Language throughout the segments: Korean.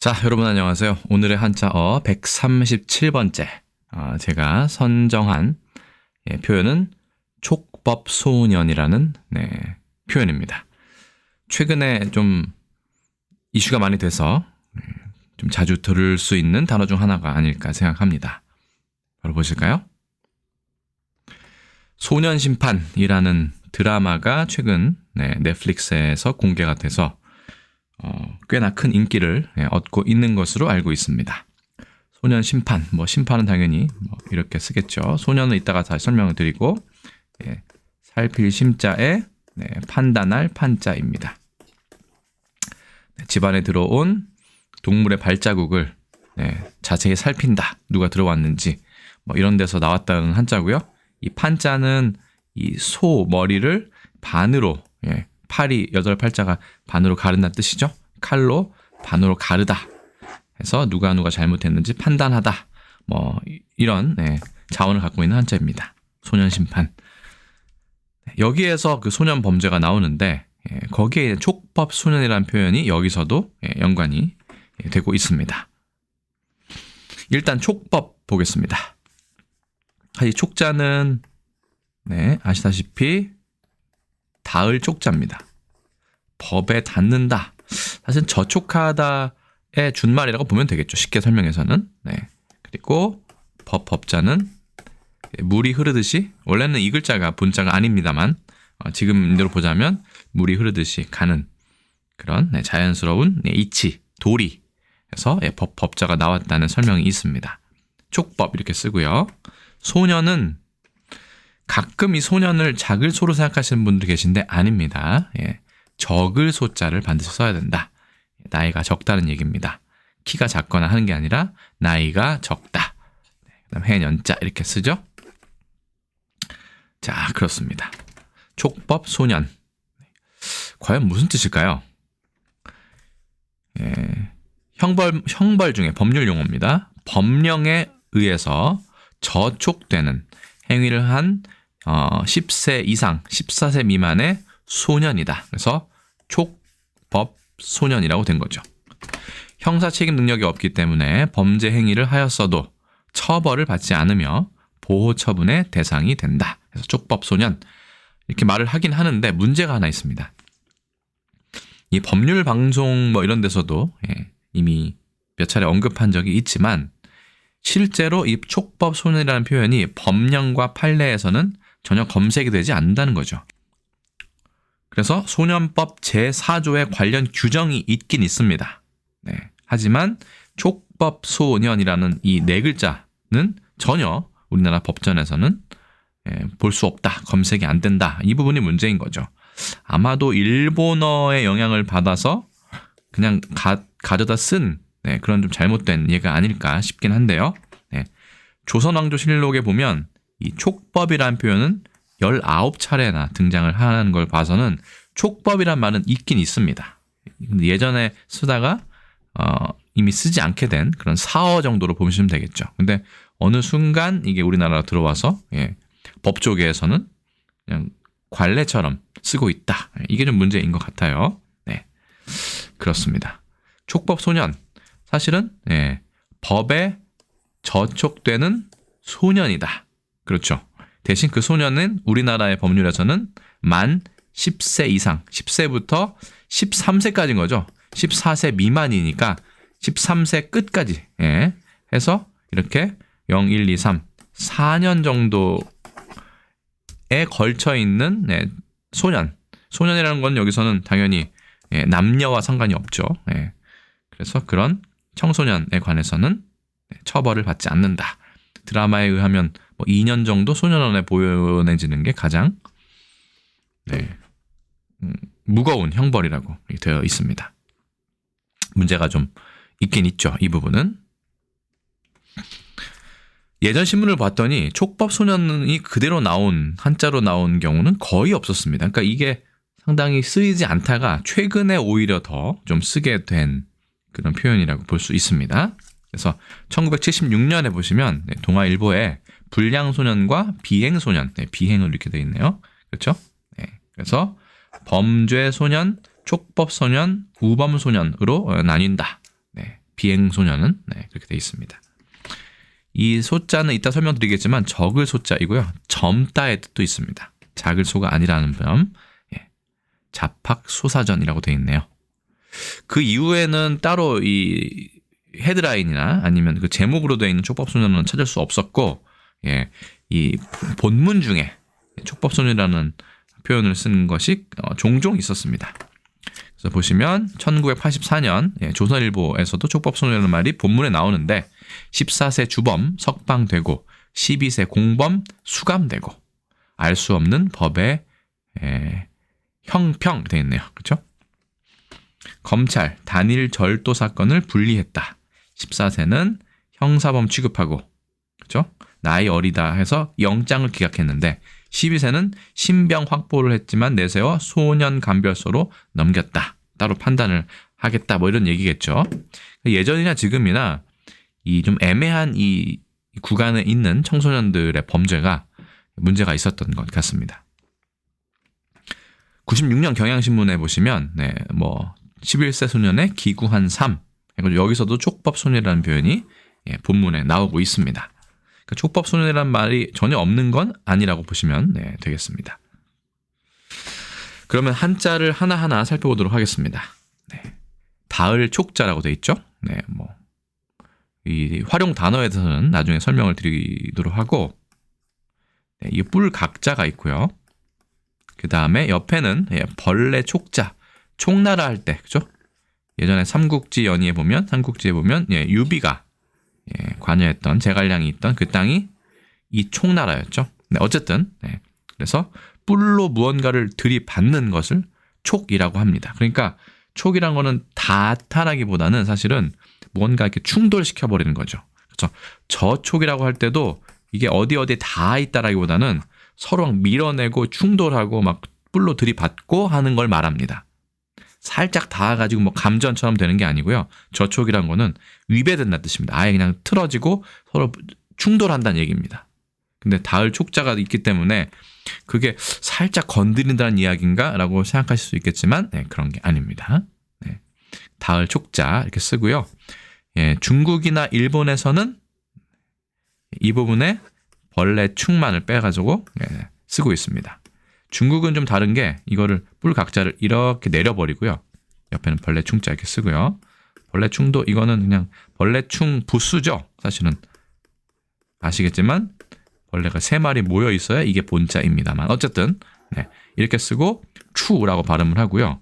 자, 여러분 안녕하세요. 오늘의 한자어 137번째. 제가 선정한 표현은 촉법소년이라는 표현입니다. 최근에 좀 이슈가 많이 돼서 좀 자주 들을 수 있는 단어 중 하나가 아닐까 생각합니다. 바로 보실까요? 소년심판이라는 드라마가 최근 넷플릭스에서 공개가 돼서 꽤나 큰 인기를 얻고 있는 것으로 알고 있습니다. 소년 심판, 심판은 당연히 이렇게 쓰겠죠. 소년은 이따가 다시 설명을 드리고 살필 심자에 판단할 판자입니다. 집안에 들어온 동물의 발자국을 자세히 살핀다. 누가 들어왔는지 이런 데서 나왔다는 한자고요. 이 판자는 이 소 머리를 반으로 팔이 8팔자가 반으로 가른다는 뜻이죠. 칼로 반으로 가르다 해서 누가 잘못했는지 판단하다 이런 자원을 갖고 있는 한자입니다. 소년심판. 여기에서 그 소년 범죄가 나오는데 거기에 촉법소년이라는 표현이 여기서도 연관이 되고 있습니다. 일단 촉법 보겠습니다. 이 촉자는 아시다시피 닿을 촉자입니다. 법에 닿는다. 사실 저촉하다의 준말이라고 보면 되겠죠. 쉽게 설명해서는. 그리고 법자는 물이 흐르듯이, 원래는 이 글자가 본자가 아닙니다만 지금대로 보자면 물이 흐르듯이 가는 그런 자연스러운 이치, 도리 해서 법자가 나왔다는 설명이 있습니다. 촉법 이렇게 쓰고요. 소년은 가끔 이 소년을 작을 소로 생각하시는 분들이 계신데 아닙니다. 적을 소자를 반드시 써야 된다. 나이가 적다는 얘기입니다. 키가 작거나 하는 게 아니라 나이가 적다. 그다음 해년자 이렇게 쓰죠. 자, 그렇습니다. 촉법 소년. 과연 무슨 뜻일까요? 형벌 중에 법률 용어입니다. 법령에 의해서 저촉되는 행위를 한 10세 이상, 14세 미만의 소년이다. 그래서 촉법 소년이라고 된 거죠. 형사 책임 능력이 없기 때문에 범죄 행위를 하였어도 처벌을 받지 않으며 보호 처분의 대상이 된다. 그래서 촉법 소년 이렇게 말을 하긴 하는데 문제가 하나 있습니다. 이 법률 방송 이런 데서도 이미 몇 차례 언급한 적이 있지만 실제로 이 촉법 소년이라는 표현이 법령과 판례에서는 전혀 검색이 되지 않는다는 거죠. 그래서 소년법 제4조에 관련 규정이 있긴 있습니다. 하지만 촉법 소년이라는 이 네 글자는 전혀 우리나라 법전에서는 볼 수 없다. 검색이 안 된다. 이 부분이 문제인 거죠. 아마도 일본어의 영향을 받아서 그냥 가져다 쓴 그런 좀 잘못된 예가 아닐까 싶긴 한데요. 조선왕조실록에 보면 이 촉법이라는 표현은 19차례나 등장을 하는 걸 봐서는 촉법이란 말은 있긴 있습니다. 근데 예전에 쓰다가 이미 쓰지 않게 된 그런 사어 정도로 보시면 되겠죠. 근데 어느 순간 이게 우리나라로 들어와서 법조계에서는 그냥 관례처럼 쓰고 있다. 이게 좀 문제인 것 같아요. 그렇습니다. 촉법 소년. 사실은 법에 저촉되는 소년이다. 그렇죠. 대신 그 소년은 우리나라의 법률에서는 만 10세 이상, 10세부터 13세까지인 거죠. 14세 미만이니까 13세 끝까지 해서 이렇게 0, 1, 2, 3, 4년 정도에 걸쳐 있는 소년. 소년이라는 건 여기서는 당연히 남녀와 상관이 없죠. 그래서 그런 청소년에 관해서는 처벌을 받지 않는다. 드라마에 의하면 2년 정도 소년원에 보내지는 게 가장 무거운 형벌이라고 되어 있습니다. 문제가 좀 있긴 있죠. 이 부분은. 예전 신문을 봤더니 촉법 소년이 그대로 나온 한자로 나온 경우는 거의 없었습니다. 그러니까 이게 상당히 쓰이지 않다가 최근에 오히려 더 좀 쓰게 된 그런 표현이라고 볼 수 있습니다. 그래서 1976년에 보시면 동아일보에 불량소년과 비행소년, 비행을 이렇게 되어 있네요. 그렇죠? 그래서 범죄소년, 촉법소년, 우범소년으로 나뉜다. 비행소년은 그렇게 되어 있습니다. 이 소자는 이따 설명드리겠지만 적을 소자이고요. 젊다의 뜻도 있습니다. 작을 소가 아니라는 점. 잡학소사전이라고 되어 있네요. 그 이후에는 따로 이 헤드라인이나 아니면 그 제목으로 되어 있는 촉법소년은 찾을 수 없었고, 이 본문 중에 촉법소년이라는 표현을 쓴 것이 종종 있었습니다. 그래서 보시면 1984년 조선일보에서도 촉법소년이라는 말이 본문에 나오는데 14세 주범 석방되고 12세 공범 수감되고 알 수 없는 법의 형평 되어 있네요. 그렇죠? 검찰 단일 절도 사건을 분리했다. 14세는 형사범 취급하고, 그렇죠? 나이 어리다 해서 영장을 기각했는데 12세는 신병 확보를 했지만 내세워 소년 감별소로 넘겼다. 따로 판단을 하겠다. 뭐 이런 얘기겠죠. 예전이나 지금이나 이 좀 애매한 이 구간에 있는 청소년들의 범죄가 문제가 있었던 것 같습니다. 96년 경향신문에 보시면 11세 소년의 기구한 삶, 여기서도 촉법소년이라는 표현이 본문에 나오고 있습니다. 그러니까 촉법소년이라는 말이 전혀 없는 건 아니라고 보시면 되겠습니다. 그러면 한자를 하나하나 살펴보도록 하겠습니다. 닿을 촉자라고 되어 있죠. 이 활용 단어에 대해서는 나중에 설명을 드리도록 하고, 이 뿔 각자가 있고요. 그 다음에 옆에는 벌레 촉자, 촉나라 할 때, 그죠? 예전에 삼국지 연의에 보면 유비가 관여했던 제갈량이 있던 그 땅이 이 촉나라였죠. 어쨌든 그래서 뿔로 무언가를 들이받는 것을 촉이라고 합니다. 그러니까 촉이란 거는 다타라기보다는 사실은 뭔가 이렇게 충돌시켜 버리는 거죠. 그렇죠? 저촉이라고 할 때도 이게 어디에 다 있다라기보다는 서로 막 밀어내고 충돌하고 막 뿔로 들이받고 하는 걸 말합니다. 살짝 닿아가지고 뭐 감전처럼 되는 게 아니고요. 저촉이란 거는 위배된다는 뜻입니다. 아예 그냥 틀어지고 서로 충돌한다는 얘기입니다. 근데 닿을 촉자가 있기 때문에 그게 살짝 건드린다는 이야기인가? 라고 생각하실 수 있겠지만 그런 게 아닙니다. 닿을 촉자 이렇게 쓰고요. 중국이나 일본에서는 이 부분에 벌레 축만을 빼가지고 쓰고 있습니다. 중국은 좀 다른 게 이거를 뿔 각자를 이렇게 내려버리고요. 옆에는 벌레 충자 이렇게 쓰고요. 벌레 충도 이거는 그냥 벌레 충 부수죠. 사실은 아시겠지만 벌레가 3마리 모여 있어야 이게 본자입니다만 어쨌든 이렇게 쓰고 추라고 발음을 하고요.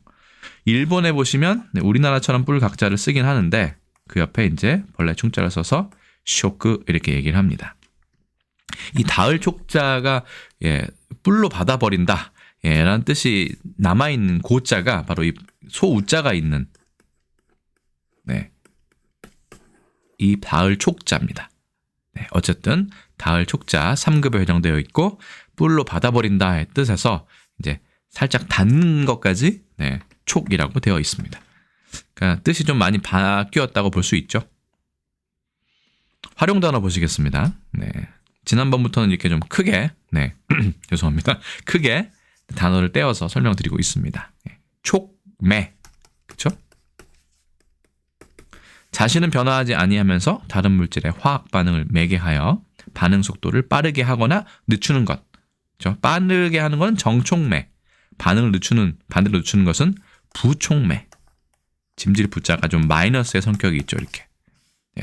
일본에 보시면 우리나라처럼 뿔 각자를 쓰긴 하는데 그 옆에 이제 벌레 충자를 써서 쇼크 이렇게 얘기를 합니다. 이 닿을 촉자가 뿔로 받아버린다 라는 뜻이 남아있는 고자가 바로 이 소우자가 있는 이 닿을 촉자입니다. 어쨌든 닿을 촉자 3급에 회정되어 있고 뿔로 받아버린다의 뜻에서 이제 살짝 닿는 것까지 촉이라고 되어 있습니다. 그러니까 뜻이 좀 많이 바뀌었다고 볼 수 있죠. 활용 단어 보시겠습니다. 지난번부터는 이렇게 좀 크게 죄송합니다. 크게 단어를 떼어서 설명드리고 있습니다. 촉매, 그렇죠? 자신은 변화하지 아니하면서 다른 물질의 화학 반응을 매개하여 반응 속도를 빠르게 하거나 늦추는 것. 그렇죠? 빠르게 하는 건 정촉매, 반대로 늦추는 것은 부촉매. 짐질 부자가 좀 마이너스의 성격이 있죠, 이렇게.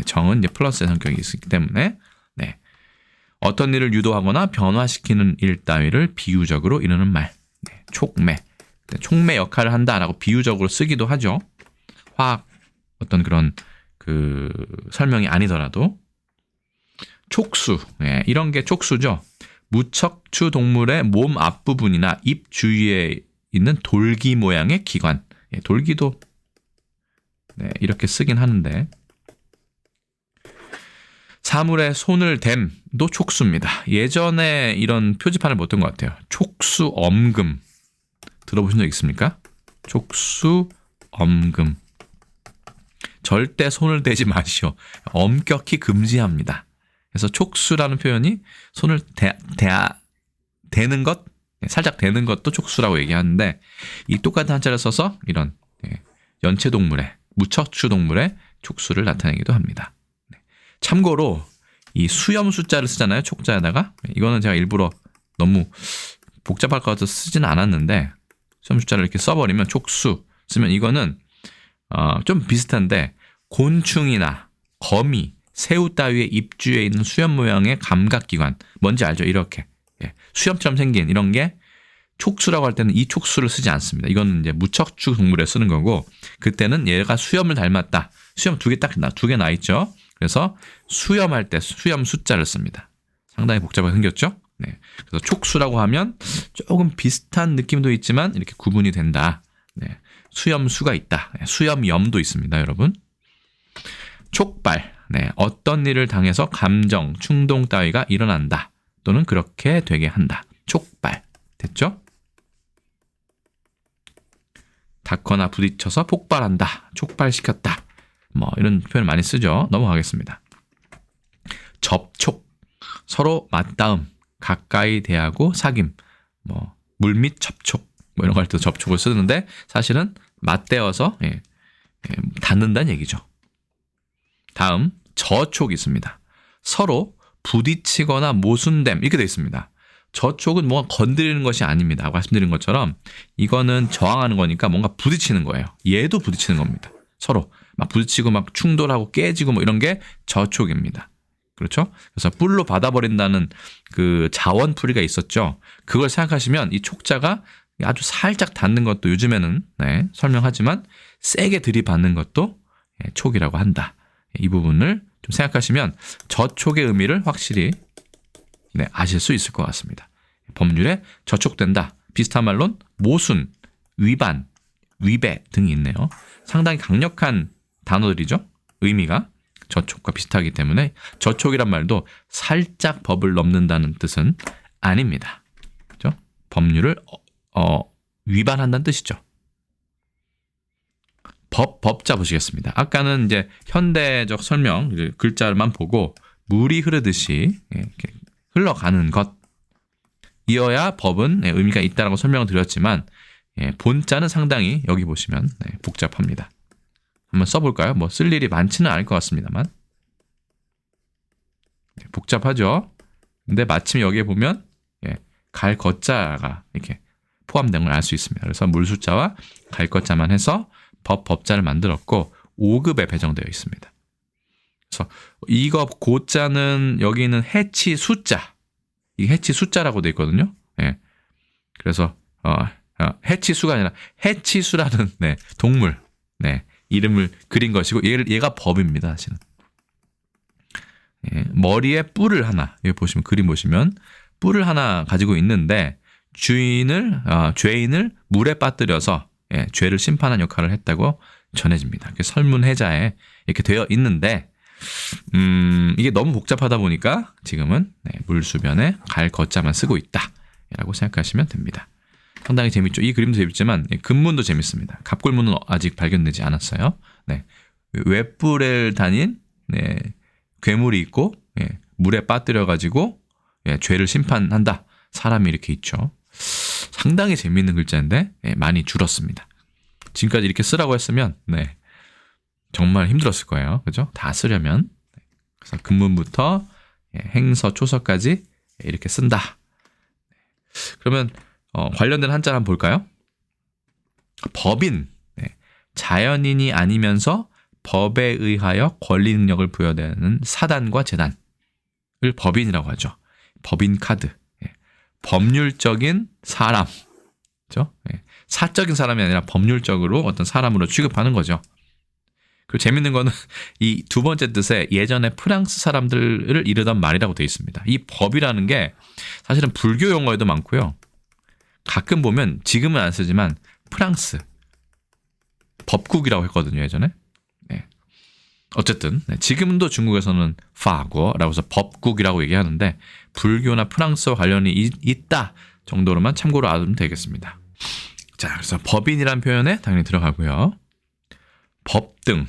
정은 이제 플러스의 성격이 있기 때문에 어떤 일을 유도하거나 변화시키는 일 따위를 비유적으로 이르는 말. 촉매. 촉매 역할을 한다라고 비유적으로 쓰기도 하죠. 화학 어떤 그런 그 설명이 아니더라도 촉수. 이런 게 촉수죠. 무척추 동물의 몸 앞부분이나 입 주위에 있는 돌기 모양의 기관. 돌기도 이렇게 쓰긴 하는데 사물에 손을 댐도 촉수입니다. 예전에 이런 표지판을 못 본 것 같아요. 촉수 엄금 들어보신 적 있습니까? 촉수 엄금 절대 손을 대지 마시오. 엄격히 금지합니다. 그래서 촉수라는 표현이 손을 대는 것, 살짝 대는 것도 촉수라고 얘기하는데 이 똑같은 한자를 써서 이런 연체동물의 무척추 동물의 촉수를 나타내기도 합니다. 네. 참고로 이 수염 숫자를 쓰잖아요. 촉자에다가. 이거는 제가 일부러 너무 복잡할 것 같아서 쓰지는 않았는데 수염 숫자를 이렇게 써버리면 촉수 쓰면 이거는 좀 비슷한데 곤충이나 거미, 새우 따위의 입주에 있는 수염 모양의 감각기관 뭔지 알죠? 이렇게 수염처럼 생긴 이런 게 촉수라고 할 때는 이 촉수를 쓰지 않습니다. 이거는 이제 무척추 동물에 쓰는 거고 그때는 얘가 수염을 닮았다. 수염 두 개 나 있죠. 그래서 수염할 때 수염 숫자를 씁니다. 상당히 복잡하게 생겼죠? 네. 그래서 촉수라고 하면 조금 비슷한 느낌도 있지만 이렇게 구분이 된다. 네. 수염수가 있다. 수염염도 있습니다, 여러분. 촉발. 네. 어떤 일을 당해서 감정, 충동 따위가 일어난다. 또는 그렇게 되게 한다. 촉발. 됐죠? 닿거나 부딪혀서 폭발한다. 촉발시켰다. 뭐 이런 표현 많이 쓰죠. 넘어가겠습니다. 접촉. 서로 맞닿음. 가까이 대하고 사귐. 뭐 물밑 접촉. 뭐 이런 거 할 때도 접촉을 쓰는데 사실은 맞대어서 닿는다는 얘기죠. 다음 저촉이 있습니다. 서로 부딪히거나 모순됨 이렇게 되어 있습니다. 저촉은 뭔가 건드리는 것이 아닙니다. 말씀드린 것처럼 이거는 저항하는 거니까 뭔가 부딪히는 거예요. 얘도 부딪히는 겁니다. 서로 막 부딪히고 막 충돌하고 깨지고 뭐 이런 게 저촉입니다. 그렇죠? 그래서 뿔로 받아버린다는 그 자원풀이가 있었죠. 그걸 생각하시면 이 촉자가 아주 살짝 닿는 것도 요즘에는 설명하지만 세게 들이받는 것도 촉이라고 한다. 이 부분을 좀 생각하시면 저촉의 의미를 확실히 아실 수 있을 것 같습니다. 법률에 저촉된다. 비슷한 말로는 모순, 위반, 위배 등이 있네요. 상당히 강력한 단어들이죠. 의미가 저촉과 비슷하기 때문에 저촉이란 말도 살짝 법을 넘는다는 뜻은 아닙니다. 그렇죠? 법률을 위반한다는 뜻이죠. 법자 보시겠습니다. 아까는 이제 현대적 설명 글자만 보고 물이 흐르듯이 이렇게 흘러가는 것 이어야 법은 의미가 있다라고 설명을 드렸지만 본자는 상당히 여기 보시면 복잡합니다. 한번 써볼까요? 뭐 쓸 일이 많지는 않을 것 같습니다만 복잡하죠. 근데 마침 여기에 보면 갈 것자가 이렇게 포함된 걸 알 수 있습니다. 그래서 물 숫자와 갈 것자만 해서 법자를 만들었고 5급에 배정되어 있습니다. 그래서 이거 고자는 여기 있는 해치 숫자, 이 해치 숫자라고 되어 있거든요. 그래서 해치수가 아니라 해치수라는 동물 이름을 그린 것이고 얘가 법입니다. 사실은 머리에 뿔을 하나 여기 보시면 그림 보시면 뿔을 하나 가지고 있는데 죄인을 물에 빠뜨려서 죄를 심판한 역할을 했다고 전해집니다. 설문해자에 이렇게 되어 있는데 이게 너무 복잡하다 보니까 지금은 물수변에 갈 것자만 쓰고 있다라고 생각하시면 됩니다. 상당히 재밌죠. 이 그림도 재밌지만 근문도 재밌습니다. 갑골문은 아직 발견되지 않았어요. 웹불에 다닌 괴물이 있고 물에 빠뜨려가지고 죄를 심판한다. 사람이 이렇게 있죠. 상당히 재미있는 글자인데 많이 줄었습니다. 지금까지 이렇게 쓰라고 했으면 정말 힘들었을 거예요. 그죠? 다 쓰려면. 그래서 근문부터 행서, 초서까지 이렇게 쓴다. 그러면 관련된 한자를 한번 볼까요? 법인, 자연인이 아니면서 법에 의하여 권리 능력을 부여되는 사단과 재단을 법인이라고 하죠. 법인 카드. 법률적인 사람. 그렇죠? 사적인 사람이 아니라 법률적으로 어떤 사람으로 취급하는 거죠. 그리고 재밌는 거는 이 두 번째 뜻에 예전에 프랑스 사람들을 이르던 말이라고 되어 있습니다. 이 법이라는 게 사실은 불교 용어에도 많고요. 가끔 보면 지금은 안 쓰지만 프랑스 법국이라고 했거든요. 예전에. 어쨌든 지금도 중국에서는 파고라고 해서 법국이라고 얘기하는데 불교나 프랑스와 관련이 있다 정도로만 참고로 알아두면 되겠습니다. 자, 그래서 법인이란 표현에 당연히 들어가고요. 법등.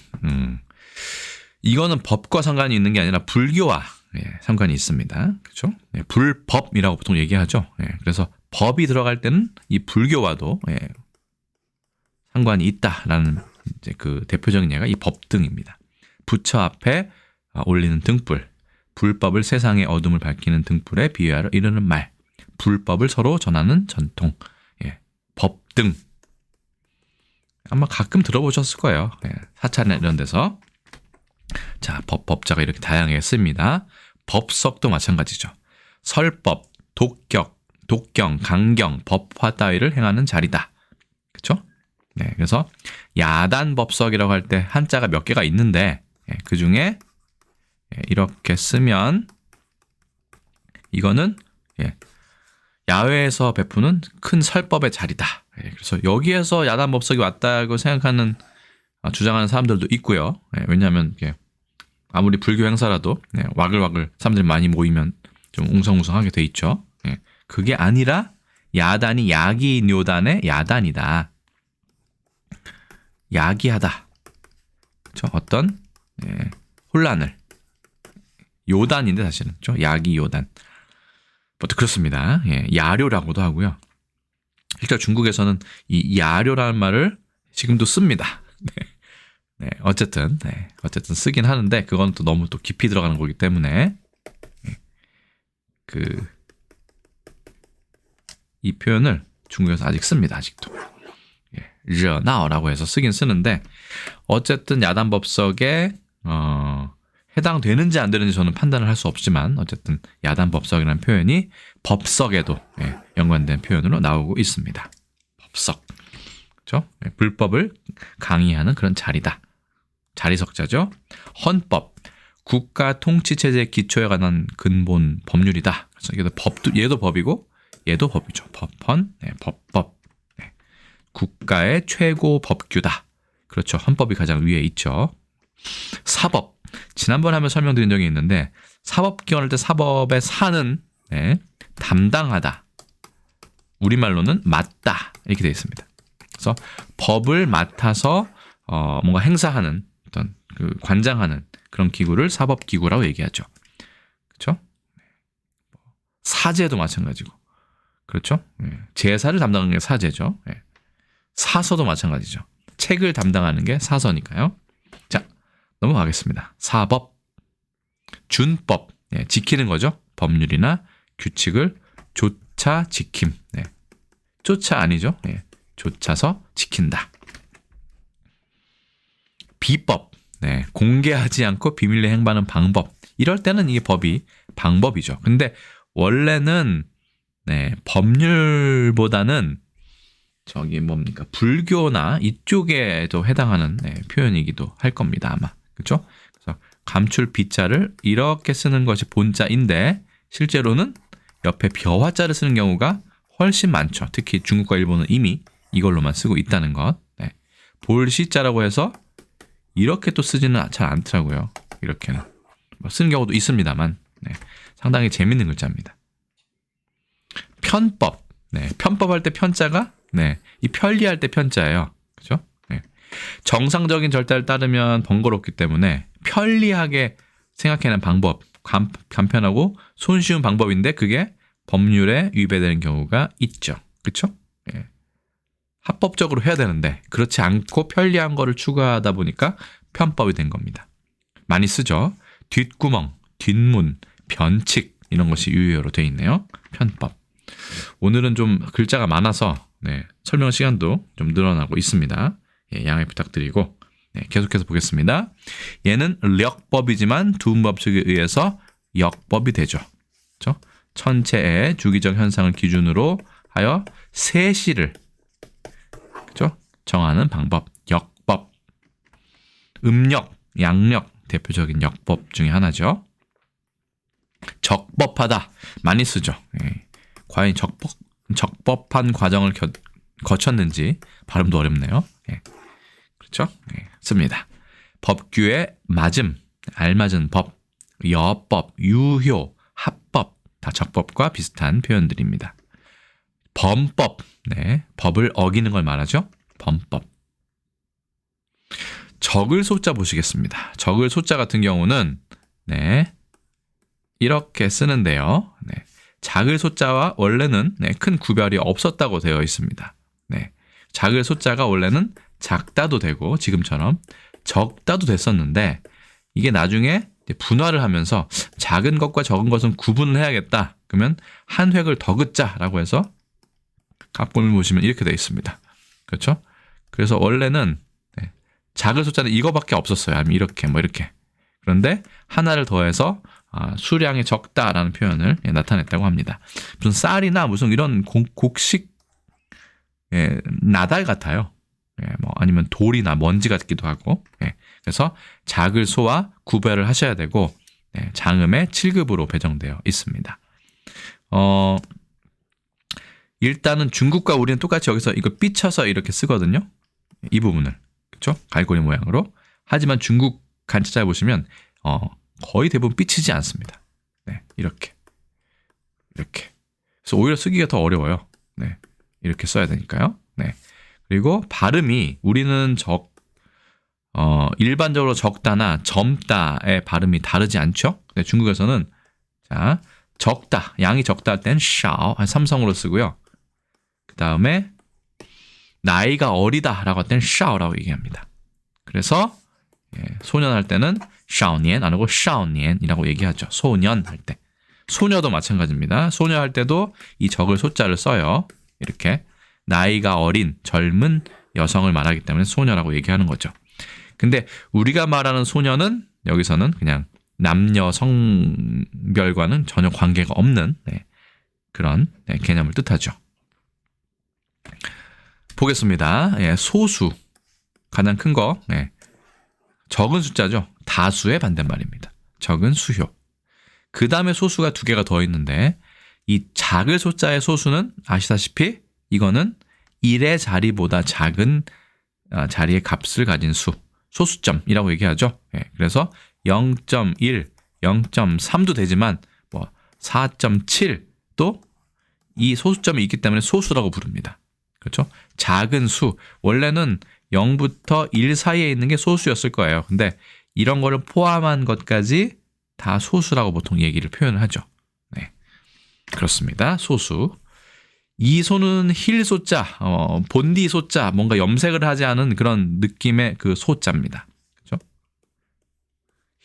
이거는 법과 상관이 있는 게 아니라 불교와 상관이 있습니다. 그렇죠? 불법이라고 보통 얘기하죠. 그래서 법이 들어갈 때는 이 불교와도 상관이 있다라는 이제 그 대표적인 예가 이 법등입니다. 부처 앞에 올리는 등불, 불법을 세상의 어둠을 밝히는 등불에 비유하여 이르는 말, 불법을 서로 전하는 전통, 법등. 아마 가끔 들어보셨을 거예요. 사찰이나 이런 데서. 자, 법자가 이렇게 다양하게 씁니다. 법석도 마찬가지죠. 설법, 독경, 강경, 법화 따위를 행하는 자리다. 그렇죠? 네, 그래서 야단법석이라고 할 때 한자가 몇 개가 있는데 그 중에 이렇게 쓰면 이거는 야외에서 베푸는 큰 설법의 자리다. 그래서 여기에서 야단법석이 왔다고 생각하는 주장하는 사람들도 있고요. 왜냐하면 아무리 불교 행사라도 와글와글 사람들이 많이 모이면 좀 웅성웅성하게 돼 있죠. 그게 아니라 야단이 야기뇨단의 야단이다. 야기하다. 그렇죠? 어떤 혼란을. 요단인데 사실은 그렇죠? 야기 요단. 뭐 그렇습니다. 야료라고도 하고요. 실제 중국에서는 이 야료라는 말을 지금도 씁니다. 어쨌든 쓰긴 하는데 그건 또 너무 또 깊이 들어가는 거기 때문에 이 표현을 중국에서 아직 씁니다. 아직도. 르나오라고 해서 쓰긴 쓰는데 어쨌든 야단법석에 해당되는지 안 되는지 저는 판단을 할 수 없지만 어쨌든 야단법석이라는 표현이 법석에도 연관된 표현으로 나오고 있습니다. 법석. 그렇죠? 불법을 강의하는 그런 자리다. 자리석자죠. 헌법. 국가 통치 체제의 기초에 관한 근본 법률이다. 그래서 얘도 법이고 얘도 법이죠. 법헌, 법법. 국가의 최고 법규다. 그렇죠. 헌법이 가장 위에 있죠. 사법. 지난번에 한번 설명드린 적이 있는데 사법기관 할 때 사법의 사는 담당하다. 우리말로는 맡다. 이렇게 되어 있습니다. 그래서 법을 맡아서 뭔가 행사하는 어떤 관장하는 그런 기구를 사법기구라고 얘기하죠. 그렇죠? 사제도 마찬가지고. 그렇죠? 제사를 담당하는 게 사제죠. 사서도 마찬가지죠. 책을 담당하는 게 사서니까요. 자, 넘어가겠습니다. 사법, 준법, 지키는 거죠. 법률이나 규칙을 조차 지킴. 쫓아 아니죠. 쫓아서 지킨다. 비법, 공개하지 않고 비밀리에 행하는 방법. 이럴 때는 이게 방법이죠. 근데 원래는 법률보다는 불교나 이쪽에도 해당하는 표현이기도 할 겁니다, 아마. 그렇죠? 그래서 감출 비자를 이렇게 쓰는 것이 본자인데 실제로는 옆에 벼화자를 쓰는 경우가 훨씬 많죠. 특히 중국과 일본은 이미 이걸로만 쓰고 있다는 것. 볼시자라고 해서 이렇게 또 쓰지는 잘 않더라고요. 이렇게는. 쓰는 경우도 있습니다만 상당히 재밌는 글자입니다. 편법. 편법할 때 편자가 이 편리할 때 편자예요. 그죠? 정상적인 절차를 따르면 번거롭기 때문에 편리하게 생각해낸 방법, 간편하고 손쉬운 방법인데 그게 법률에 위배되는 경우가 있죠. 그렇죠? 합법적으로 해야 되는데 그렇지 않고 편리한 거를 추구하다 보니까 편법이 된 겁니다. 많이 쓰죠. 뒷구멍, 뒷문, 변칙 이런 것이 유효로 되어 있네요. 편법. 오늘은 좀 글자가 많아서 설명 시간도 좀 늘어나고 있습니다. 양해 부탁드리고 계속해서 보겠습니다. 얘는 력법이지만 두음법칙에 의해서 역법이 되죠. 그렇죠? 천체의 주기적 현상을 기준으로 하여 세시를 그렇죠? 정하는 방법, 역법. 음력, 양력 대표적인 역법 중에 하나죠. 적법하다 많이 쓰죠. 과연 적법한 과정을 거쳤는지 발음도 어렵네요. 그렇죠? 씁니다. 법규에 맞음, 알맞은 법, 여법, 유효, 합법 다 적법과 비슷한 표현들입니다. 범법, 법을 어기는 걸 말하죠. 범법. 적을 소자 보시겠습니다. 적을 소자 같은 경우는 이렇게 쓰는데요. 작을 소자와 원래는 큰 구별이 없었다고 되어 있습니다. 작을 소자가 원래는 작다도 되고 지금처럼 적다도 됐었는데 이게 나중에 이제 분화를 하면서 작은 것과 적은 것은 구분을 해야겠다. 그러면 한 획을 더 긋자라고 해서 각본을 보시면 이렇게 되어 있습니다. 그렇죠? 그래서 원래는 작을 숫자는 이거밖에 없었어요. 아니면 이렇게 뭐 이렇게. 그런데 하나를 더해서 수량이 적다라는 표현을 나타냈다고 합니다. 무슨 쌀이나 무슨 이런 곡식 나달 같아요. 뭐 아니면 돌이나 먼지 같기도 하고. 그래서 작을 소와 구별을 하셔야 되고 장음의 7급으로 배정되어 있습니다. 일단은 중국과 우리는 똑같이 여기서 이거 삐쳐서 이렇게 쓰거든요. 이 부분을. 그렇죠? 갈고리 모양으로. 하지만 중국 간자를 보시면 거의 대부분 삐치지 않습니다. 이렇게. 그래서 오히려 쓰기가 더 어려워요. 이렇게 써야 되니까요. 그리고 발음이 우리는 일반적으로 적다나 젊다의 발음이 다르지 않죠? 중국에서는 자, 적다, 양이 적다 할 땐 샤오, 삼성으로 쓰고요. 그 다음에 나이가 어리다라고 할 땐 샤오라고 얘기합니다. 그래서 소년 할 때는 샤오니엔 안 하고 샤오니엔이라고 얘기하죠. 소년 할 때. 소녀도 마찬가지입니다. 소녀 할 때도 이 적을 소자를 써요. 이렇게 나이가 어린 젊은 여성을 말하기 때문에 소녀라고 얘기하는 거죠. 근데 우리가 말하는 소녀는 여기서는 그냥 남녀 성별과는 전혀 관계가 없는 그런 개념을 뜻하죠. 보겠습니다. 소수 가장 큰 거 적은 숫자죠. 다수의 반대말입니다. 적은 수효. 그 다음에 소수가 두 개가 더 있는데 이 작을 소자의 소수는 아시다시피 이거는 1의 자리보다 작은 자리의 값을 가진 수, 소수점이라고 얘기하죠. 그래서 0.1, 0.3도 되지만 뭐 4.7도 이 소수점이 있기 때문에 소수라고 부릅니다. 그렇죠? 작은 수, 원래는 0부터 1 사이에 있는 게 소수였을 거예요. 근데 이런 거를 포함한 것까지 다 소수라고 보통 얘기를 표현을 하죠. 그렇습니다. 소수. 이 소는 힐 소자, 본디 소자, 뭔가 염색을 하지 않은 그런 느낌의 그 소자입니다. 그렇죠?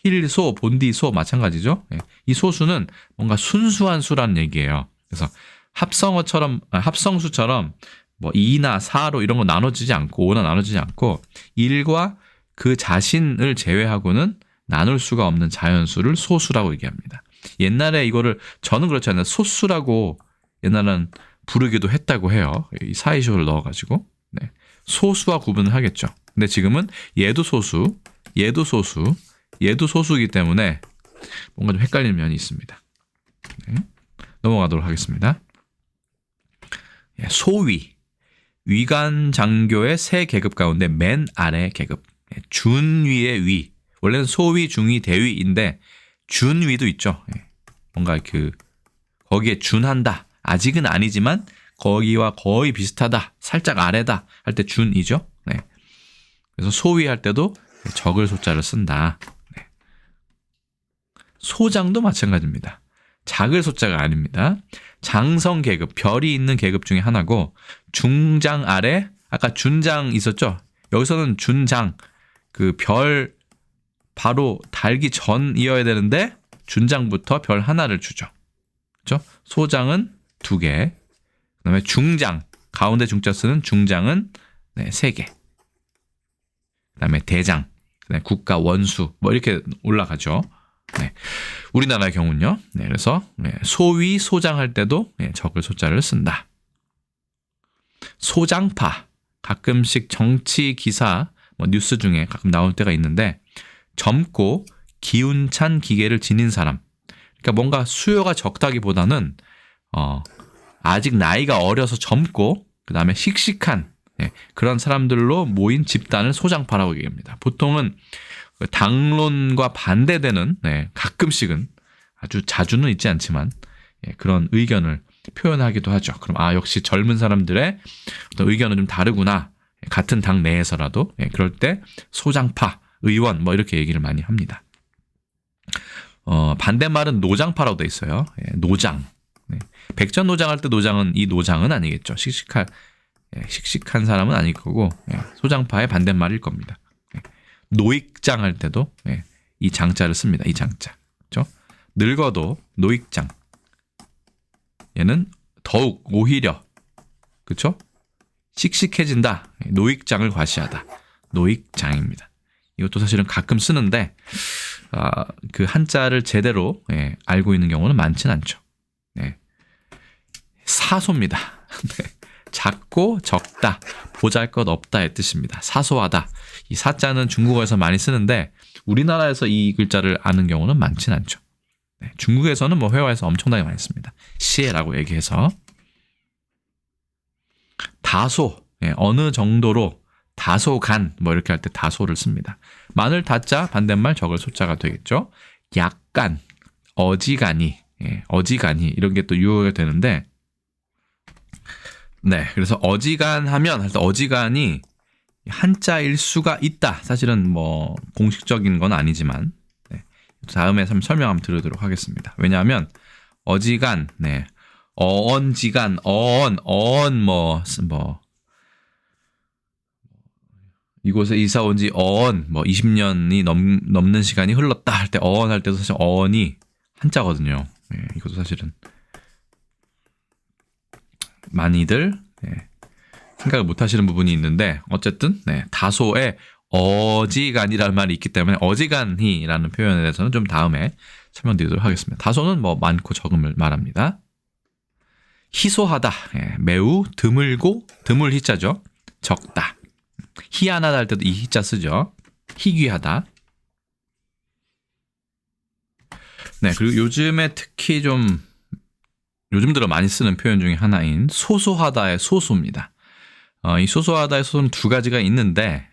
힐소, 본디소 마찬가지죠. 이 소수는 뭔가 순수한 수라는 얘기예요. 그래서 합성수처럼 뭐 2나 4로 이런 거 나눠지지 않고 5나 나눠지지 않고 1과 그 자신을 제외하고는 나눌 수가 없는 자연수를 소수라고 얘기합니다. 옛날에 이거를 저는 그렇지 않아요. 소수라고 옛날에는 부르기도 했다고 해요. 이 사이쇼를 넣어가지고 소수와 구분을 하겠죠. 근데 지금은 얘도 소수, 얘도 소수, 얘도 소수이기 때문에 뭔가 좀 헷갈리는 면이 있습니다. 넘어가도록 하겠습니다. 소위, 위관 장교의 세 계급 가운데 맨 아래 계급, 준위의 위. 원래는 소위, 중위, 대위인데 준위도 있죠. 뭔가 거기에 준한다. 아직은 아니지만 거기와 거의 비슷하다. 살짝 아래다 할 때 준이죠. 그래서 소위 할 때도 적을 소자를 쓴다. 소장도 마찬가지입니다. 작을 소자가 아닙니다. 장성 계급, 별이 있는 계급 중에 하나고 중장 아래 아까 준장 있었죠. 여기서는 준장, 그 별 바로 달기 전이어야 되는데 준장부터 별 하나를 주죠. 그렇죠? 소장은 2개. 그다음에 중장, 가운데 중자 쓰는 중장은 3개. 그다음에 대장, 그다음에 국가 원수 뭐 이렇게 올라가죠. 우리나라의 경우는요. 그래서 소위, 소장 할 때도 적을 소자를 쓴다. 소장파, 가끔씩 정치 기사, 뭐 뉴스 중에 가끔 나올 때가 있는데 젊고 기운찬 기계를 지닌 사람. 그러니까 뭔가 수요가 적다기보다는 아직 나이가 어려서 젊고 그다음에 씩씩한 그런 사람들로 모인 집단을 소장파라고 얘기합니다. 보통은 당론과 반대되는 가끔씩은 아주 자주는 있지 않지만 그런 의견을 표현하기도 하죠. 그럼 역시 젊은 사람들의 어떤 의견은 좀 다르구나. 같은 당 내에서라도 그럴 때 소장파, 의원 뭐 이렇게 얘기를 많이 합니다. 반대말은 노장파라고 돼 있어요. 노장. 백전노장 할 때 노장은 이 노장은 아니겠죠. 씩씩한 사람은 아닐 거고 소장파의 반대말일 겁니다. 노익장 할 때도 이 장자를 씁니다. 이 장자. 그죠? 늙어도 노익장. 얘는 더욱 오히려 그렇죠? 씩씩해진다. 노익장을 과시하다. 노익장입니다. 이것도 사실은 가끔 쓰는데 그 한자를 제대로 알고 있는 경우는 많지는 않죠. 네. 사소입니다. 네. 작고 적다, 보잘것없다의 뜻입니다. 사소하다. 이 사자는 중국어에서 많이 쓰는데 우리나라에서 이 글자를 아는 경우는 많지는 않죠. 네. 중국에서는 뭐 회화에서 엄청나게 많이 씁니다. 시에라고 얘기해서. 다소, 어느 정도로, 다소간 뭐 이렇게 할 때 다소를 씁니다. 많을 다자, 반대말 적을 소자가 되겠죠. 약간, 어지간히, 어지간히 이런 게 또 유효가 되는데 네, 그래서 어지간하면 할 때 어지간이 한자일 수가 있다. 사실은 뭐 공식적인 건 아니지만 다음에 설명 한번 드리도록 하겠습니다. 왜냐하면 어지간, 어언지간, 어언 뭐 이곳에 이사 온 지 어언 20년이 넘는 시간이 흘렀다 할 때 어언 할 때도 사실 어언이 한자거든요. 이것도 사실은 많이들 생각을 못 하시는 부분이 있는데 어쨌든 다소의 어지간이라는 말이 있기 때문에 어지간히라는 표현에 대해서는 좀 다음에 설명드리도록 하겠습니다. 다소는 뭐 많고 적음을 말합니다. 희소하다, 매우 드물고, 드물 희자죠. 적다. 희한하다 할 때도 이 희자 쓰죠. 희귀하다. 네, 그리고 요즘에 특히 좀 요즘 들어 많이 쓰는 표현 중에 하나인 소소하다의 소소입니다. 이 소소하다의 소소는 두 가지가 있는데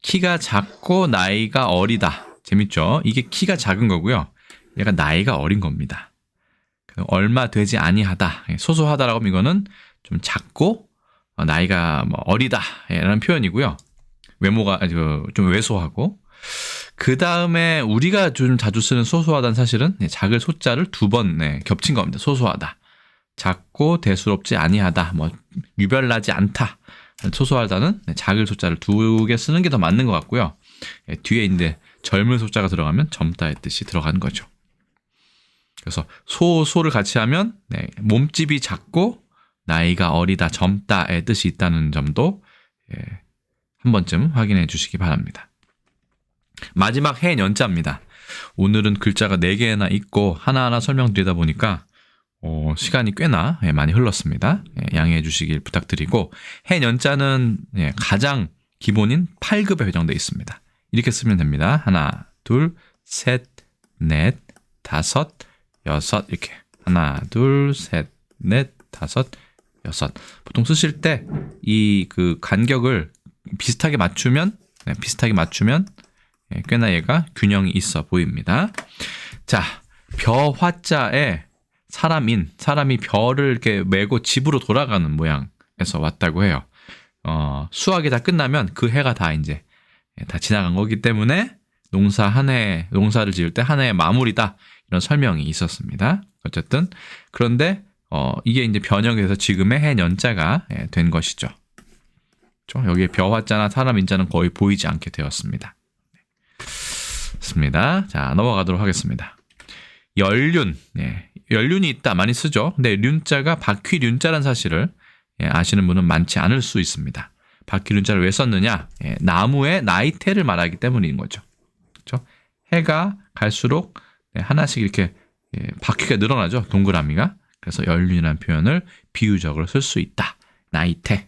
키가 작고 나이가 어리다. 재밌죠? 이게 키가 작은 거고요. 얘가 나이가 어린 겁니다. 얼마 되지 아니하다. 소소하다라고 하면 이거는 좀 작고 나이가 뭐 어리다 라는 표현이고요. 외모가 좀 왜소하고 그 다음에 우리가 좀 자주 쓰는 소소하다는 사실은 작을 소자를 두 번 겹친 겁니다. 소소하다. 작고 대수롭지 아니하다. 뭐 유별나지 않다. 소소하다는 작을 소자를 두 개 쓰는 게 더 맞는 것 같고요. 뒤에 이제 젊은 소자가 들어가면 젊다의 뜻이 들어가는 거죠. 그래서 소를 같이 하면 몸집이 작고 나이가 어리다, 젊다의 뜻이 있다는 점도 한 번쯤 확인해 주시기 바랍니다. 마지막 해년자입니다. 오늘은 글자가 4개나 있고 하나하나 설명드리다 보니까 시간이 꽤나 많이 흘렀습니다. 양해해 주시길 부탁드리고 해년자는 가장 기본인 8급에 배정되어 있습니다. 이렇게 쓰면 됩니다. 하나, 둘, 셋, 넷, 다섯, 여섯 이렇게 하나, 둘, 셋, 넷, 다섯, 여섯. 보통 쓰실 때 이 그 간격을 비슷하게 맞추면 꽤나 얘가 균형이 있어 보입니다. 자, 벼화자에 사람이 벼를 이렇게 메고 집으로 돌아가는 모양에서 왔다고 해요. 수학이 다 끝나면 그 해가 다 이제 다 지나간 거기 때문에 농사를 지을 때 한 해의 마무리다 이런 설명이 있었습니다. 어쨌든 그런데 이게 이제 변형이 돼서 지금의 해년자가 된 것이죠. 여기에 벼화자나 사람 인자는 거의 보이지 않게 되었습니다. 습니다. 자, 넘어가도록 하겠습니다. 연륜, 연륜이 있다 많이 쓰죠. 근데 륜자가 바퀴륜자라는 사실을 아시는 분은 많지 않을 수 있습니다. 바퀴륜자를 왜 썼느냐? 나무의 나이테를 말하기 때문인 거죠. 그렇죠? 해가 갈수록 하나씩 이렇게 바퀴가 늘어나죠. 동그라미가. 그래서 연륜이라는 표현을 비유적으로 쓸 수 있다. 나이테.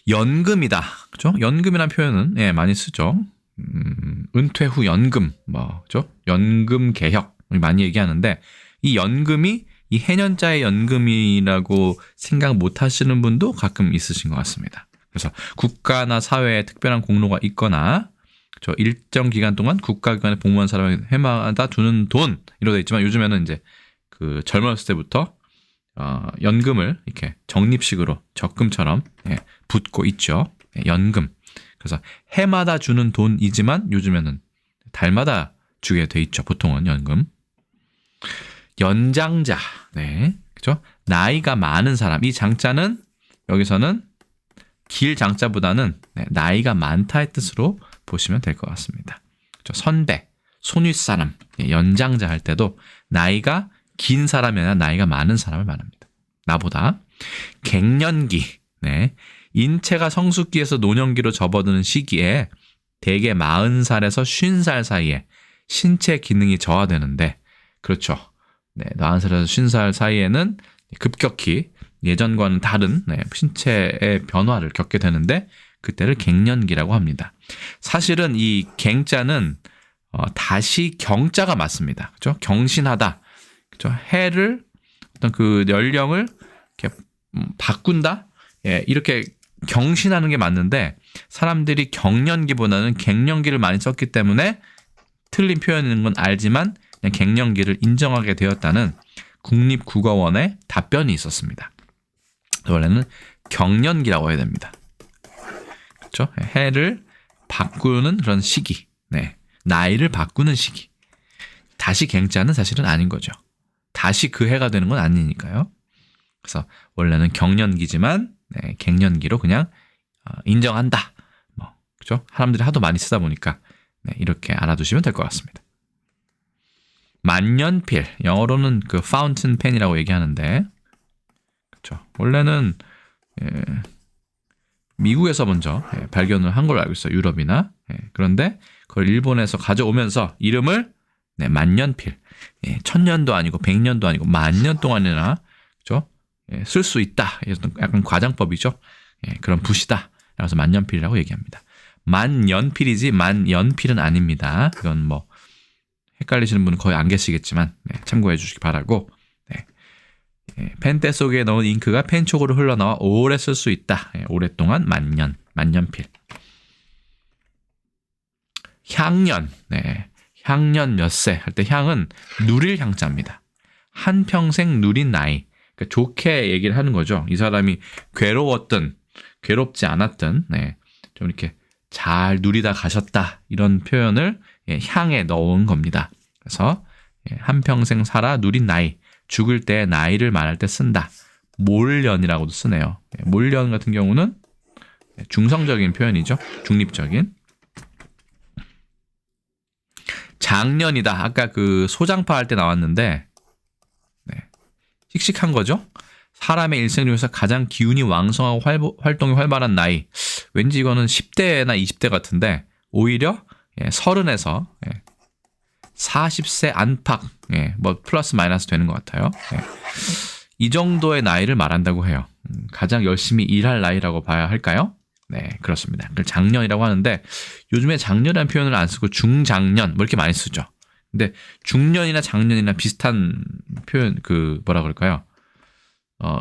연금이다. 그죠? 연금이라는 표현은 많이 쓰죠. 은퇴 후 연금, 그죠? 연금 개혁 많이 얘기하는데 이 연금이 이 해년자의 연금이라고 생각 못 하시는 분도 가끔 있으신 것 같습니다. 그래서 국가나 사회에 특별한 공로가 있거나 일정 기간 동안 국가기관에 복무한 사람이 해마다 주는 돈 이러고 있지만 요즘에는 이제 그 젊었을 때부터 연금을 이렇게 적립식으로 적금처럼 붓고 있죠. 연금. 그래서 해마다 주는 돈이지만 요즘에는 달마다 주게 돼 있죠. 보통은 연금. 연장자. 그죠? 나이가 많은 사람. 이 장자는 여기서는 길 장자보다는 나이가 많다의 뜻으로 보시면 될 것 같습니다. 선배, 손윗사람, 연장자 할 때도 나이가 긴 사람이 아니라 나이가 많은 사람을 말합니다. 나보다. 갱년기, 네. 인체가 성숙기에서 노년기로 접어드는 시기에 대개 40살에서 50살 사이에 신체 기능이 저하되는데, 그렇죠. 네, 40살에서 50살 사이에는 급격히 예전과는 다른 신체의 변화를 겪게 되는데 그때를 갱년기라고 합니다. 사실은 이 갱자는 다시 경자가 맞습니다. 그렇죠? 경신하다. 그렇죠? 해를 어떤 그 연령을 이렇게 바꾼다. 예, 이렇게 경신하는 게 맞는데 사람들이 경년기보다는 갱년기를 많이 썼기 때문에 틀린 표현인 건 알지만 그냥 갱년기를 인정하게 되었다는 국립국어원의 답변이 있었습니다. 원래는 경년기라고 해야 됩니다. 그렇죠? 해를 바꾸는 그런 시기, 네, 나이를 바꾸는 시기. 다시 갱자는 사실은 아닌 거죠. 다시 그 해가 되는 건 아니니까요. 그래서 원래는 경년기지만 네, 갱년기로 그냥 인정한다. 뭐 그렇죠? 사람들이 하도 많이 쓰다 보니까 네, 이렇게 알아두시면 될 것 같습니다. 만년필, 영어로는 그 파운틴 펜이라고 얘기하는데, 그렇죠? 원래는 미국에서 먼저 발견을 한 걸로 알고 있어요. 유럽이나. 그런데 그걸 일본에서 가져오면서 이름을 만년필, 1000년도 아니고 100년도 아니고 만년 동안이나 그렇죠? 쓸 수 있다. 약간 과장법이죠. 그런 붓이다. 그래서 만년필이라고 얘기합니다. 만년필이지 만연필은 아닙니다. 그건 뭐 헷갈리시는 분은 거의 안 계시겠지만 참고해 주시기 바라고. 펜대 속에 넣은 잉크가 펜촉으로 흘러나와 오래 쓸 수 있다. 오랫동안 만년필. 향년, 향년 몇 세 할 때 향은 누릴 향자입니다. 한평생 누린 나이. 그러니까 좋게 얘기를 하는 거죠. 이 사람이 괴로웠든 괴롭지 않았든 좀 이렇게 잘 누리다 가셨다. 이런 표현을 향에 넣은 겁니다. 그래서 한평생 살아 누린 나이. 죽을 때 나이를 말할 때 쓴다. 몰년이라고도 쓰네요. 몰년 같은 경우는 중성적인 표현이죠. 중립적인. 장년이다. 아까 그 소장파 할 때 나왔는데 씩씩한 거죠. 사람의 일생 중에서 가장 기운이 왕성하고 활동이 활발한 나이. 왠지 이거는 10대나 20대 같은데 오히려 30에서 40세 안팎, 뭐 플러스 마이너스 되는 것 같아요. 이 정도의 나이를 말한다고 해요. 가장 열심히 일할 나이라고 봐야 할까요? 네, 그렇습니다. 그걸 장년이라고 하는데 요즘에 장년이라는 표현을 안 쓰고 중장년 뭐 이렇게 많이 쓰죠. 근데 중년이나 장년이나 비슷한 표현 뭐라 그럴까요?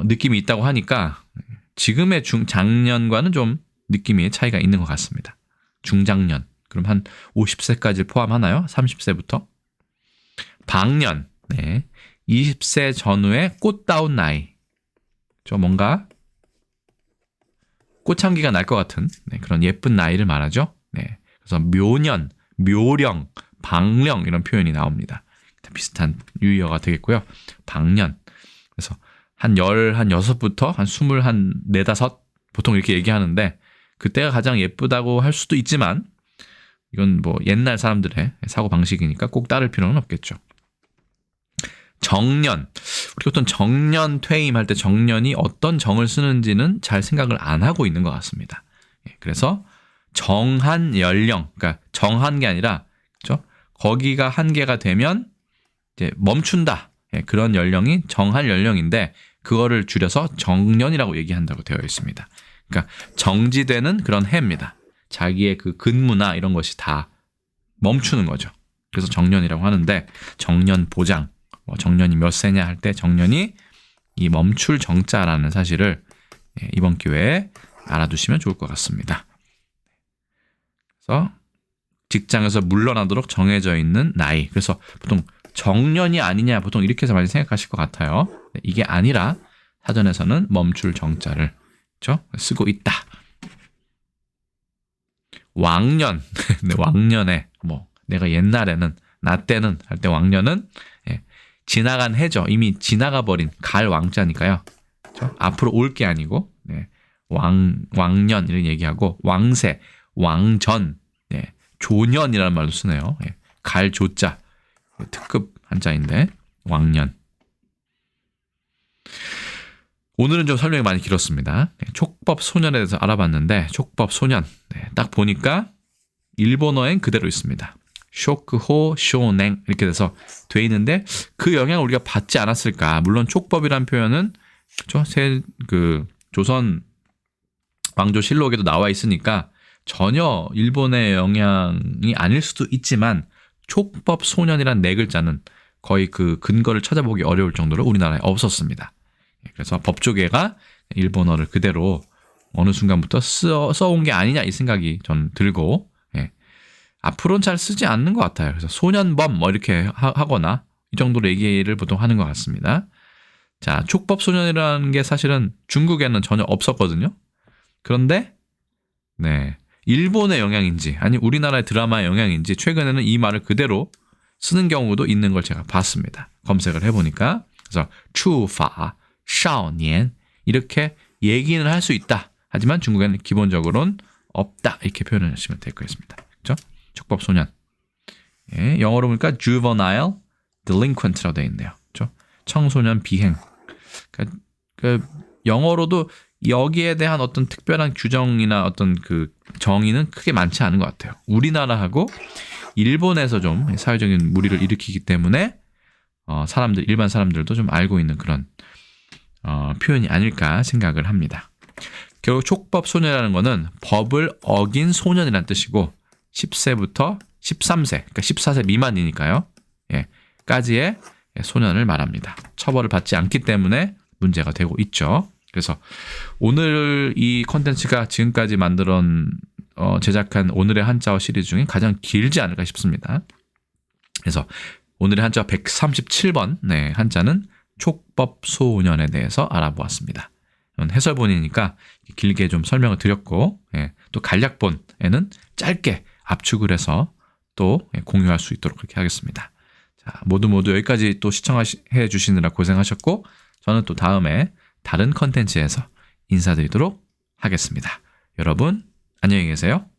느낌이 있다고 하니까 지금의 장년과는 좀 느낌의 차이가 있는 것 같습니다. 중장년. 그럼 한 50세까지 포함하나요? 30세부터? 방년. 20세 전후의 꽃다운 나이. 뭔가 꽃향기가 날 것 같은 그런 예쁜 나이를 말하죠. 그래서 묘년, 묘령, 방령 이런 표현이 나옵니다. 비슷한 유의어가 되겠고요. 방년. 그래서 한 16부터 한 20, 한 4, 5 보통 이렇게 얘기하는데 그때가 가장 예쁘다고 할 수도 있지만 이건 뭐 옛날 사람들의 사고방식이니까 꼭 따를 필요는 없겠죠. 정년. 우리가 어떤 정년 퇴임할 때 정년이 어떤 정을 쓰는지는 잘 생각을 안 하고 있는 것 같습니다. 그래서 정한 연령, 그러니까 정한 게 아니라 그렇죠? 거기가 한계가 되면 이제 멈춘다. 그런 연령이 정한 연령인데 그거를 줄여서 정년이라고 얘기한다고 되어 있습니다. 그러니까 정지되는 그런 해입니다. 자기의 그 근무나 이런 것이 다 멈추는 거죠. 그래서 정년이라고 하는데 정년 보장, 정년이 몇 세냐 할 때 정년이 이 멈출 정자라는 사실을 이번 기회에 알아두시면 좋을 것 같습니다. 그래서 직장에서 물러나도록 정해져 있는 나이. 그래서 보통 정년이 아니냐 보통 이렇게 해서 많이 생각하실 것 같아요. 이게 아니라 사전에서는 멈출 정자를 그렇죠? 쓰고 있다. 왕년. 왕년에 내가 옛날에는 나 때는 할 때 왕년은 지나간 해죠. 이미 지나가 버린 갈 왕자니까요. 그렇죠? 앞으로 올 게 아니고 왕년 이런 얘기하고 왕세, 왕전, 조년이라는 말도 쓰네요. 예. 갈조자 특급 한자인데 왕년. 오늘은 좀 설명이 많이 길었습니다. 촉법소년에 대해서 알아봤는데 촉법소년 딱 보니까 일본어엔 그대로 있습니다. 쇼크호 쇼냉 이렇게 돼서 돼 있는데 그 영향을 우리가 받지 않았을까. 물론 촉법이라는 표현은 그렇죠? 그 조선 왕조실록에도 나와 있으니까 전혀 일본의 영향이 아닐 수도 있지만 촉법소년이란 네 글자는 거의 그 근거를 찾아보기 어려울 정도로 우리나라에 없었습니다. 그래서 법조계가 일본어를 그대로 어느 순간부터 써온 게 아니냐 이 생각이 전 들고 앞으로는 잘 쓰지 않는 것 같아요. 그래서 소년범 뭐 이렇게 하거나 이 정도로 얘기를 보통 하는 것 같습니다. 자, 촉법소년이라는 게 사실은 중국에는 전혀 없었거든요. 그런데 일본의 영향인지 아니 우리나라의 드라마의 영향인지 최근에는 이 말을 그대로 쓰는 경우도 있는 걸 제가 봤습니다. 검색을 해보니까. 그래서 추파, 샤오니엔 이렇게 얘기는 할 수 있다. 하지만 중국에는 기본적으로는 없다. 이렇게 표현하시면 될 것 같습니다. 그렇죠? 촉법소년. 예, 영어로 보니까 juvenile delinquent라고 되어 있네요. 그렇죠? 청소년 비행. 그러니까 영어로도 여기에 대한 어떤 특별한 규정이나 어떤 그 정의는 크게 많지 않은 것 같아요. 우리나라하고 일본에서 좀 사회적인 무리를 일으키기 때문에 일반 사람들도 좀 알고 있는 그런 표현이 아닐까 생각을 합니다. 결국 촉법소년이라는 거는 법을 어긴 소년이라는 뜻이고 10세부터 13세, 그러니까 14세 미만이니까요. 까지의 소년을 말합니다. 처벌을 받지 않기 때문에 문제가 되고 있죠. 그래서 오늘 이 콘텐츠가 지금까지 제작한 오늘의 한자어 시리즈 중에 가장 길지 않을까 싶습니다. 그래서 오늘의 한자 137번 한자는 촉법소년에 대해서 알아보았습니다. 해설본이니까 길게 좀 설명을 드렸고 또 간략본에는 짧게 압축을 해서 또 공유할 수 있도록 그렇게 하겠습니다. 자, 모두 여기까지 또 시청해 주시느라 고생하셨고 저는 또 다음에 다른 컨텐츠에서 인사드리도록 하겠습니다. 여러분 안녕히 계세요.